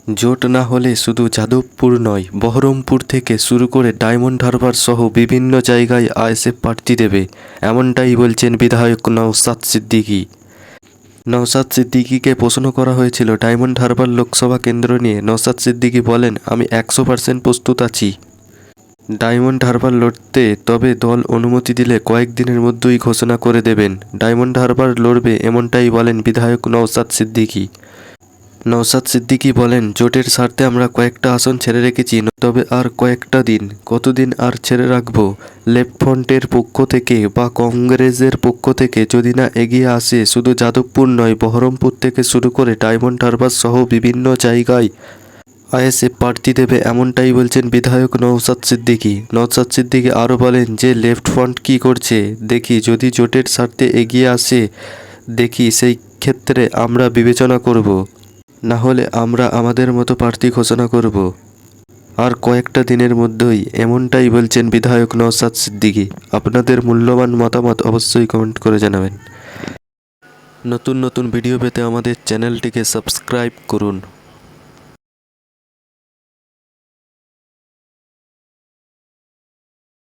জোট না হলে শুধু যাদবপুর নয়, বহরমপুর থেকে শুরু করে ডায়মন্ড হারবার সহ বিভিন্ন জায়গায় আইএসএফ প্রার্থী দেবে, এমনটাই বলছেন বিধায়ক নওশাদ সিদ্দিকী। নওশাদ সিদ্দিকীকে প্রশ্ন করা হয়েছিল ডায়মন্ড হারবার লোকসভা কেন্দ্র নিয়ে। নওশাদ সিদ্দিকী বলেন, আমি 100% প্রস্তুত আছি ডায়মন্ড হারবার লড়তে, তবে দল অনুমতি দিলে কয়েকদিনের মধ্যেই ঘোষণা করে দেবেন ডায়মন্ড হারবার লড়বে, এমনটাই বলেন বিধায়ক নওশাদ সিদ্দিকী। নওশাদ সিদ্দিকী বলেন, জোটের স্বার্থে আমরা কয়েকটা আসন ছেড়ে রেখেছি, তবে আর কয়েকটা দিন, কতদিন আর ছেড়ে রাখবো? লেফট ফ্রন্টের পক্ষ থেকে বা কংগ্রেসের পক্ষ থেকে যদি না এগিয়ে আসে, শুধু যাদবপুর নয়, বহরমপুর থেকে শুরু করে ডায়মন্ড হারবার সহ বিভিন্ন জায়গায় আইএসএফ প্রার্থী দেবে, এমনটাই বলছেন বিধায়ক নওশাদ সিদ্দিকী। নওশাদ সিদ্দিকী আরও বলেন যে লেফট ফ্রন্ট কী করছে দেখি, যদি জোটের স্বার্থে এগিয়ে আসে দেখি, সেই ক্ষেত্রে আমরা বিবেচনা করব, না হলে আমরা আমাদের মতো প্রার্থী ঘোষণা করব আর কয়েকটা দিনের মধ্যেই, এমনটাই বলছেন বিধায়ক নওশাদ সিদ্দিকী। আপনাদের মূল্যবান মতামত অবশ্যই কমেন্ট করে জানাবেন। নতুন নতুন ভিডিও পেতে আমাদের চ্যানেলটিকে সাবস্ক্রাইব করুন।